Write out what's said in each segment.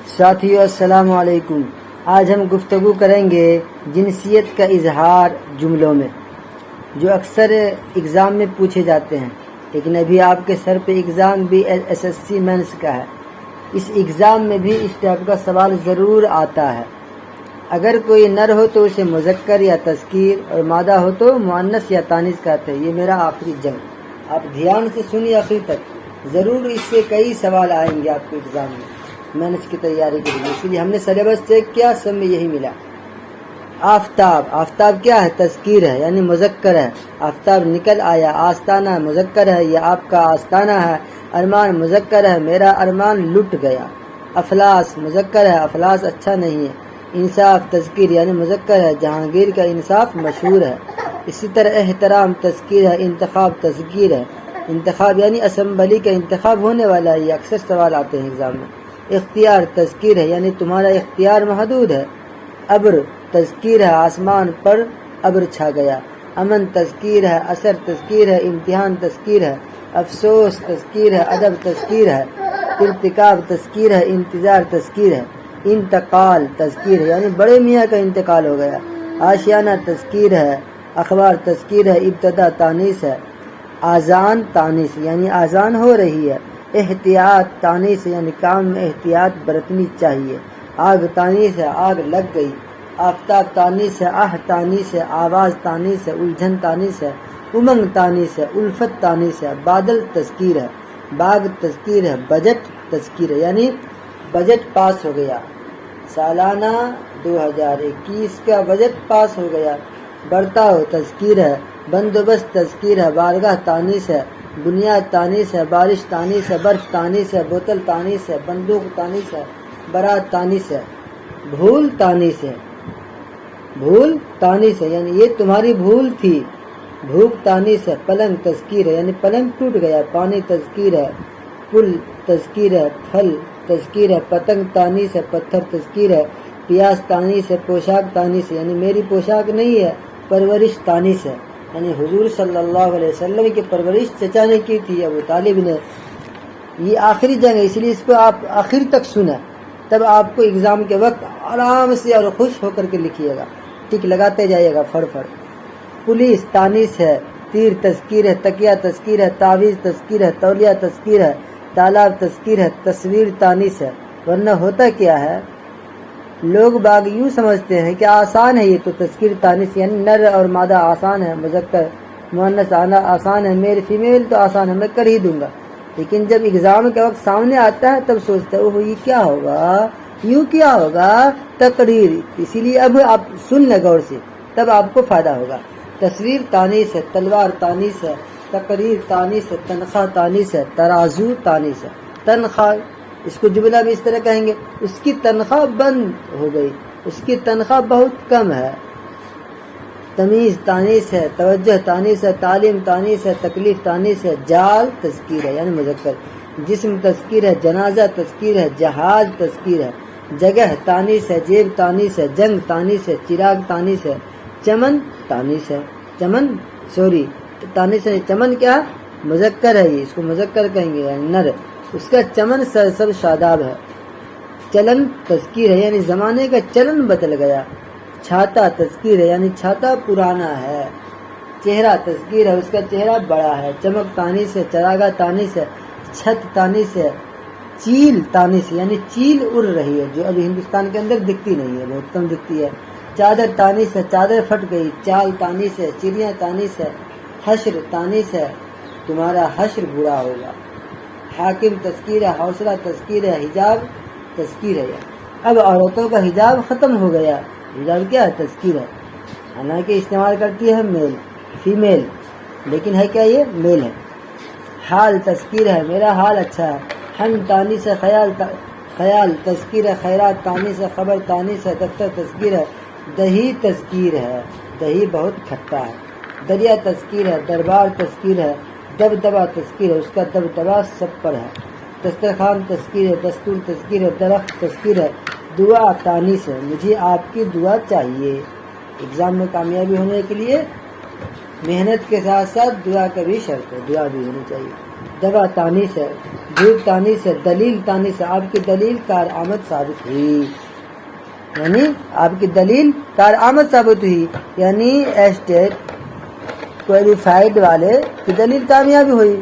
ساتھیو السلام علیکم۔ آج ہم گفتگو کریں گے جنسیت کا اظہار جملوں میں، جو اکثر اگزام میں پوچھے جاتے ہیں، لیکن ابھی آپ کے سر پہ اگزام بھی SSC مینس کا ہے۔ اس اگزام میں بھی اس ٹائپ کا سوال ضرور آتا ہے۔ اگر کوئی نر ہو تو اسے مذکر یا تذکیر، اور مادہ ہو تو مؤنث یا تانیث کہتے ہیں۔ یہ میرا آخری جنگ، آپ دھیان سے سنیے آخری تک، ضرور اس سے کئی سوال آئیں گے آپ کے اگزام میں مینس کی تیاری کے لیے۔ اس لیے ہم نے سلیبس چیک کیا، سب میں یہی ملا۔ آفتاب، آفتاب کیا ہے؟ تذکیر ہے، یعنی مذکر ہے۔ آفتاب نکل آیا۔ آستانہ مذکر ہے، یہ آپ کا آستانہ ہے۔ ارمان مذکر ہے، میرا ارمان لٹ گیا۔ افلاس مذکر ہے، افلاس اچھا نہیں ہے۔ انصاف تذکیر یعنی مذکر ہے، جہانگیر کا انصاف مشہور ہے۔ اسی طرح احترام تذکیر ہے، انتخاب تذکیر ہے۔ انتخاب یعنی اسمبلی کا انتخاب ہونے والا ہے، یہ اکثر سوال آتے ہیں ایگزام میں۔ اختیار تذکیر ہے، یعنی تمہارا اختیار محدود ہے۔ ابر تذکیر ہے، آسمان پر ابر چھا گیا۔ امن تذکیر ہے، اثر تذکیر ہے، امتحان تذکیر ہے۔ افسوس تذکیر ہے، ادب تذکیر ہے۔ ارتکاب تذکیر ہے، انتظار تذکیر ہے۔ انتقال تذکیر ہے، یعنی بڑے میاں کا انتقال ہو گیا۔ آشیانہ تذکیر ہے، اخبار تذکیر ہے، ابتدا تانیث ہے۔ آذان تانیث یعنی آذان ہو رہی ہے۔ احتیاط تانیث یعنی کام میں احتیاط برتنی چاہیے۔ آگ تانیث ہے، آگ لگ گئی۔ آفتاب تانیث ہے، آہ تانیث ہے۔ آواز تانیث ہے، الجھن تانیث ہے۔ امنگ تانیث ہے، الفت تانیث ہے۔ بادل تذکیر ہے، باغ تذکیر ہے۔ بجٹ تذکیر ہے، یعنی بجٹ پاس ہو گیا، سالانہ 2021 کا بجٹ پاس ہو گیا۔ برتاؤ تذکیر ہے، بندوبست تذکیر ہے۔ بارگاہ تانیث ہے، بنیاد تانیث ہے۔ بارش تانیث ہے، برف تانیث ہے۔ بوتل تانیث ہے، بندوق تانیث ہے۔ برات تانیث ہے، بھول تانیث ہے۔ بھول تانیث ہے، یعنی یہ تمہاری بھول تھی۔ بھوک تانیث ہے۔ پلنگ تذکیر ہے، یعنی پلنگ ٹوٹ گیا۔ پانی تذکیر ہے، پل تذکیر ہے۔ پھل تذکیر ہے۔ پتنگ تانیث ہے، پتھر تذکیر ہے۔ پیاس تانیث ہے، پوشاک تانیث ہے، یعنی میری پوشاک نہیں ہے۔ پرورش تانیث ہے، یعنی حضور صلی اللہ علیہ وسلم کی پرورش چچا نے کی تھی، ابو طالب نے۔ یہ آخری جنگ ہے، اس لیے اس کو آپ آخر تک سنیں، تب آپ کو اگزام کے وقت آرام سے اور خوش ہو کر کے لکھیے گا، ٹک لگاتے جائیے گا فڑ فڑ۔ پولیس تانیث ہے، تیر تذکیر ہے۔ تکیہ تذکیر ہے، تعویذ تذکیر ہے۔ تولیہ تذکیر ہے، تالاب تذکیر ہے۔ تصویر تانیث ہے، ورنہ ہوتا کیا ہے، لوگ باغ یوں سمجھتے ہیں کہ آسان ہے یہ تو تذکیر تانیث، یعنی نر اور مادہ آسان ہے، مذکر مؤنث آسان ہے، میل فیمیل تو آسان ہے، میں کر ہی دوں گا۔ لیکن جب اگزام کے وقت سامنے آتا ہے تب سوچتا ہے اوہ یہ کیا ہوگا، یوں کیا ہوگا، تقریر۔ اسی لیے اب آپ سن لیں غور سے، تب آپ کو فائدہ ہوگا۔ تصویر تانیث ہے، تلوار تانیث ہے۔ تقریر تانیث ہے، تنخواہ تانیث ہے۔ ترازو تانیث ہے، تنخواہ، اس کو جملہ بھی اس طرح کہیں گے، اس کی تنخواہ بند ہو گئی، اس کی تنخواہ بہت کم ہے۔ تمیز تانیث ہے، توجہ تانیث ہے۔ تعلیم تانیث ہے، تکلیف تانیث ہے۔ جال تذکیر ہے، یعنی مذکر۔ جسم تذکیر ہے، جنازہ تذکیر ہے۔ جہاز تذکیر ہے۔ جگہ تانیث ہے، جیب تانیث ہے۔ جنگ تانیث ہے، چراغ تانیث ہے۔ چمن تانیث ہے، چمن سوری تانیث ہے۔ چمن کیا مذکر ہے، یہ اس کو مذکر کہیں گے، یعنی نر، اس کا چمن سرسب شاداب ہے۔ چلن تذکیر ہے، یعنی زمانے کا چلن بدل گیا۔ چھاتا تذکیر ہے، یعنی چھاتا پرانا ہے۔ چہرہ تذکیر ہے، اس کا چہرہ بڑا ہے۔ چمک تانیث ہے، چراغا تانیث ہے۔ چھت تانیث ہے۔ چیل تانیث ہے، یعنی چیل اڑ رہی ہے، جو ابھی ہندوستان کے اندر دکھتی نہیں ہے، بہت کم دکھتی ہے۔ چادر تانیث ہے، چادر پھٹ گئی۔ چال تانیث ہے، چڑیاں تانیث ہے۔ حشر تانیث ہے، تمہارا حشر برا ہوگا۔ حاکم تذکیر ہے، حوصلہ تذکیر ہے۔ حجاب تذکیر ہے، اب عورتوں کا حجاب ختم ہو گیا، حجاب کیا ہے، تذکیر ہے۔ حالانکہ استعمال کرتی ہے میل فیمیل، لیکن ہے کیا، یہ میل ہے۔ حال تذکیر ہے، میرا حال اچھا ہے۔ ہن تانیث ہے، خیال تذکیر ہے۔ خیرات تانیث ہے، خبر تانیث ہے۔ دفتر تذکیر ہے۔ دہی تذکیر ہے، دہی بہت کھٹا ہے۔ دریا تذکیر ہے، دربار تذکیر ہے۔ دبدبا تذکیر ہے، اس کا دبدبا سب پر ہے۔ دسترخوان تذکیر ہے، دستور تذکیر ہے۔ درخت تذکیر ہے۔ دعا تانیث ہے، مجھے آپ کی دعا چاہیے۔ ایگزام میں کامیابی ہونے کے لیے محنت کے ساتھ ساتھ دعا کا بھی شرط ہے، دعا بھی ہونی چاہیے۔ دوا تانیث ہے۔ تحقیق تانیث ہے، دلیل تانیث ہے، آپ کی دلیل کارآمد ثابت ہوئی، یعنی آپ کی دلیل کارآمد ثابت ہوئی، یعنی ایسٹیٹ کوالیفائڈ والے کی دلیل کامیابی ہوئی۔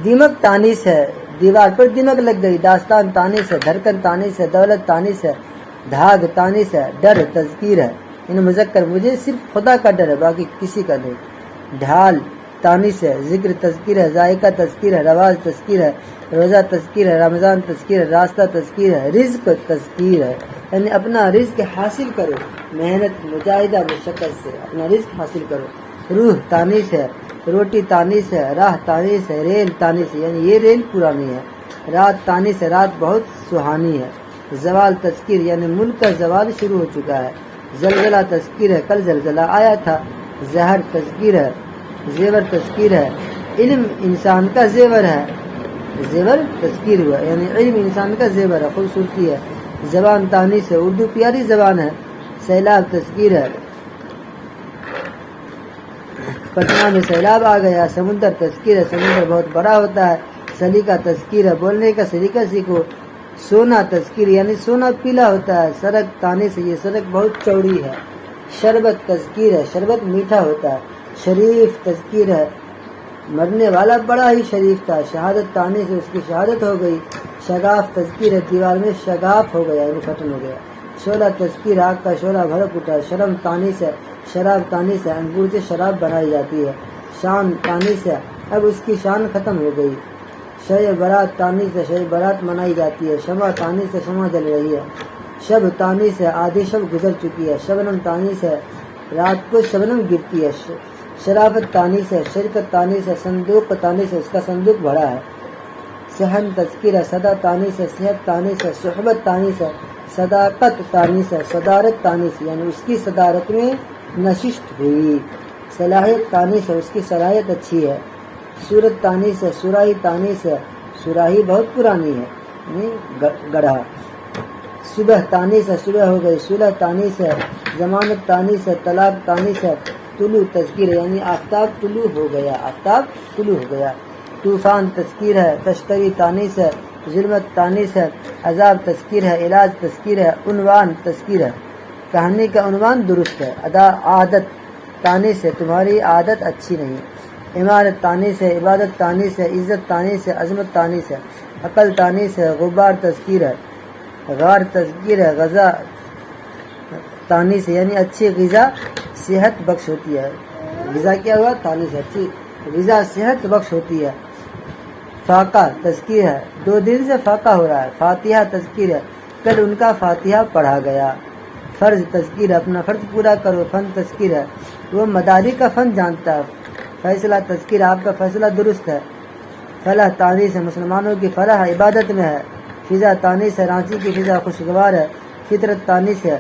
دیمک تانیث ہے، دیوار پر دیمک لگ گئی، داستان تانیث ہے، دھڑکن تانیث ہے، دولت تانیث ہے، دھاگ تانیث ہے، ڈر تذکیر ہے، یعنی مذکر مجھے صرف خدا کا ڈر ہے باقی کسی کا نہیں، ڈھال تانیث ہے، ذکر تذکیر ہے، ذائقہ تذکیر ہے، رواج تذکیر ہے، روزہ تذکیر ہے، رمضان تذکیر ہے، راستہ تذکیر ہے، رزق تذکیر ہے، یعنی اپنا رزق حاصل کرو، محنت مجاہدہ مشقت سے اپنا رزق حاصل کرو۔ روح تانیث ہے، روٹی تانیث ہے، راہ تانیث ہے، ریل تانیث ہے، یعنی یہ ریل پرانی ہے، رات تانیث ہے، رات بہت سہانی ہے، زوال تذکیر یعنی ملک کا زوال شروع ہو چکا ہے، زلزلہ تذکیر ہے، کل زلزلہ آیا تھا، زہر تذکیر ہے، زیور تذکیر ہے، علم انسان کا زیور ہے، زیور تذکیر ہوا یعنی علم انسان کا زیور ہے، خوبصورتی ہے، زبان تانیث ہے، اردو پیاری زبان ہے، سیلاب تذکیر ہے، پٹنہ میں سیلاب آ گیا، سمندر تذکیر ہے، سمندر بہت بڑا ہوتا ہے، سلیقہ تذکیر ہے، بولنے کا سلیقہ سیکھو، سونا تذکیر یعنی سونا پیلا ہوتا ہے، سڑک تانیث ہے، یہ سڑک بہت چوڑی ہے، شربت تذکیر ہے، شربت میٹھا ہوتا ہے، شریف تذکیر ہے، مرنے والا بڑا ہی شریف تھا، شہادت تانیث ہے، اس کی شہادت ہو گئی، شگاف تذکیر ہے، دیوار میں شگاف ہو گیا یعنی فتن ہو گیا، شعلہ تذکیر آگ کا شعلہ بھڑک اٹھا، شرم تانیث ہے، شراب تانیث ہے، انگور سے شراب بنائی جاتی ہے، شان تانیث ہے، اب اس کی شان ختم ہو گئی، شب برات تانیث ہے، شب برات منائی جاتی ہے، شمع تانیث ہے، شمع جل رہی ہے، شب تانیث ہے، آدھی شب گزر چکی ہے، شبنم تانیث ہے، رات کو شبنم گرتی ہے، شرافت تانیث ہے، شرکت تانیث ہے، صندوق تانیث ہے، اس کا صندوق بھرا ہے، صحن تذکیر ہے، صدا تانیث ہے، صحت تانیث ہے، صحبت تانیث ہے، صداقت تانیث ہے، صدارت تانیث یعنی اس کی صدارت میں نشست ہوئی، صلاحیت تانیث ہے، اس کی صلاحیت اچھی ہے، صورت تانیث ہے، سراہی تانیث ہے، سراہی بہت پرانی ہے یعنی گڑھا، صبح تانیث ہے، صبح ہو گئی، صلح تانیث ہے، ضمانت تانیث ہے، طلاق تانیث ہے، طلوع تذکیر ہے یعنی آفتاب طلوع ہو گیا، آفتاب طلوع ہو گیا، طوفان تذکیر ہے، تشتری تانیث ہے، ظلمت تانیث ہے، عذاب تذکیر ہے، علاج تذکیر ہے، عنوان تذکیر ہے، کہانی کا عنوان درست ہے، عادت تانیث ہے، تمہاری عادت اچھی نہیں، عمارت تانیث ہے، عبادت تانیث ہے، عزت تانیث ہے، عظمت تانیث ہے، عقل تانیث ہے، غبار تذکیر ہے، غار تذکیر ہے، غذا تانیث ہے یعنی اچھی غذا صحت بخش ہوتی ہے، غذا کیا ہوا تانیث ہے، اچھی غذا صحت بخش ہوتی ہے، فاقہ تذکیر ہے، 2 دن سے فاقہ ہو رہا ہے، فاتحہ تذکیر ہے، کل ان کا فاتحہ پڑھا گیا، فرض تذکیر ہے، اپنا فرض پورا کرو، فن تذکیر ہے، وہ مداری کا فن جانتا ہے، فیصلہ تذکیر ہے، آپ کا فیصلہ درست ہے، فلاح تانیث ہے، مسلمانوں کی فلاح عبادت میں ہے، فضا تانیث ہے، رانچی کی فضا خوشگوار ہے، فطرت تانیث ہے،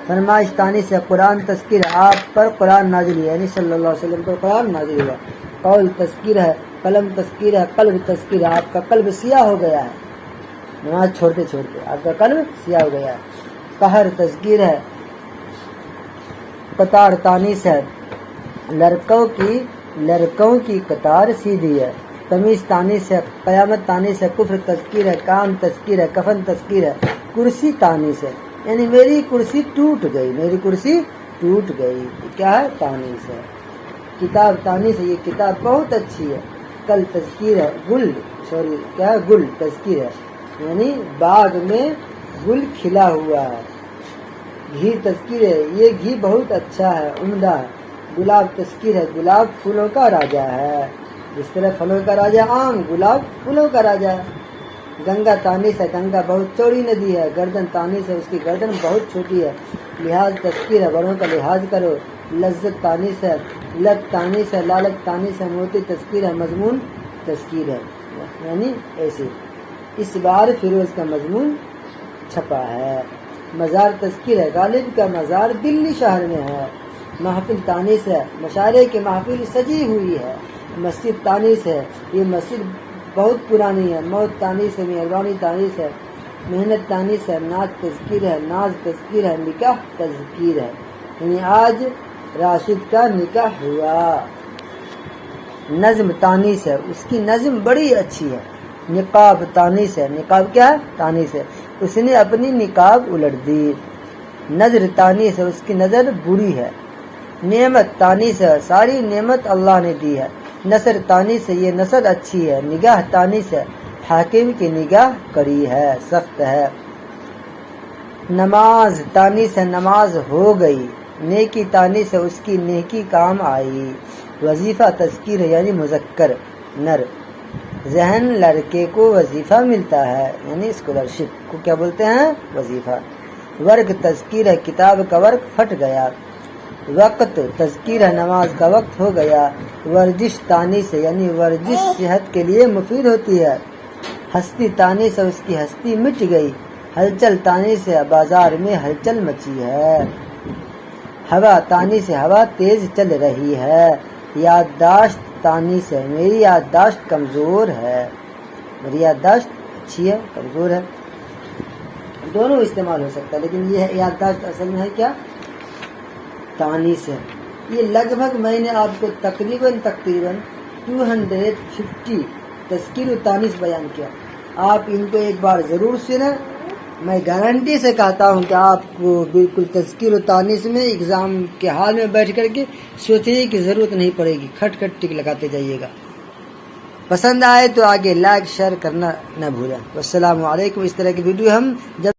فرمائش تانیث ہے، قرآن تذکیر ہے، آپ پر قرآن نازل ہوا یعنی صلی اللہ علیہ وسلم پر قرآن نازل ہوا، قول تذکیر ہے، قلم تذکیر ہے، قلب تذکیر ہے، آپ کا قلب سیاہ ہو گیا ہے نماز چھوڑتے چھوڑتے، آپ کا قلب سیاہ ہو گیا ہے، قہر تذکیر ہے، قطار تانیث ہے، لڑکوں کی قطار سیدھی ہے، تمیز تانیث ہے، قیامت تانیث ہے، کفر تذکیر ہے، کام تذکیر ہے، کفن تذکیر ہے، کرسی تانیث ہے یعنی میری کرسی ٹوٹ گئی، میری کرسی ٹوٹ گئی، کیا ہے تانیث ہے، کتاب تانیث ہے، یہ کتاب بہت اچھی ہے، کل تذکیر ہے، کیا ہے گل تذکیر ہے یعنی باغ میں گل کھلا ہوا ہے، گھی تذکیر ہے، یہ گھی بہت اچھا ہے، عمدہ ہے، گلاب تذکیر ہے، گلاب پھولوں کا راجا ہے، جس طرح پھلوں کا راجا آم، گلاب پھولوں کا راجا ہے، گنگا تانیث ہے، گنگا بہت چوڑی ندی ہے، گردن تانیث ہے، اس کی گردن بہت چھوٹی ہے، لحاظ تذکیر ہے، بڑوں کا لحاظ کرو، لذت تانیث ہے، لت تانیث ہے، لالت تانیث ہے، موتی تذکیر ہے، مضمون تذکیر ہے یعنی ایسے، اس بار فیروز کا مضمون چھپا ہے، مزار تذکیر ہے، غالب کا مزار دلی شہر میں ہے، محفل تانیث ہے، مشاعرے کی محفل سجی ہوئی ہے، مسجد تانیث ہے، یہ مسجد بہت پرانی ہے، موت تانیث ہے، مہربانی تانیث ہے، محنت تانیث ہے، ناز تذکیر ہے، ناز تذکیر ہے، نکاح تذکیر ہے یعنی آج راشد کا نکاح ہوا، نظم تانیث ہے، اس کی نظم بڑی اچھی ہے، نقاب تانیث ہے، نقاب کیا ہے؟ تانیث ہے، اس نے اپنی نقاب الٹ دی۔ نظر تانیث ہے، اس کی نظر بری ہے۔ نعمت تانیث ہے، ساری نعمت اللہ نے دی ہے۔ نثر تانیث ہے، یہ نثر اچھی ہے۔ نگاہ تانیث ہے، حاکم کی نگاہ کڑی ہے، سخت ہے۔ نماز تانیث ہے، نماز ہو گئی۔ نیکی تانیث ہے، اس کی نیکی کام آئی۔ وظیفہ تذکیر ہے، یعنی مذکر نر۔ ذہن لڑکے کو وظیفہ ملتا ہے، یعنی اسکالرشپ کو کیا بولتے ہیں؟ وظیفہ۔ ورق تذکیر ہے، کتاب کا ورق پھٹ گیا۔ وقت تذکیر ہے، نماز کا وقت ہو گیا۔ ورزش تانیث ہے، یعنی ورزش صحت کے لیے مفید ہوتی ہے۔ ہستی تانیث ہے، اس کی ہستی مٹ گئی۔ ہلچل تانیث ہے، بازار میں ہلچل مچی ہے۔ ہوا تانیث ہے، ہوا تیز چل رہی ہے۔ یادداشت تانیث ہے، میری یادداشت کمزور ہے۔ میری یادداشت اچھی ہے، کمزور ہے، دونوں استعمال ہو سکتا ہے، لیکن یہ یادداشت اصل میں ہے کیا؟ تانیث ہے۔ یہ لگ بھگ میں نے آپ کو تقریباً 250 تذکیر و تانیث بیان کیا۔ آپ ان کو ایک بار ضرور سنیں، میں گارنٹی سے کہتا ہوں کہ آپ کو بالکل تذکیر و تانیث میں ایگزام کے حال میں بیٹھ کر کے سوچیے کہ ضرورت نہیں پڑے گی، کھٹ کھٹ ٹک لگاتے جائیے گا۔ پسند آئے تو آگے لائک شیئر کرنا نہ بھولیں۔ والسلام علیکم۔ اس طرح کی ویڈیو ہم جب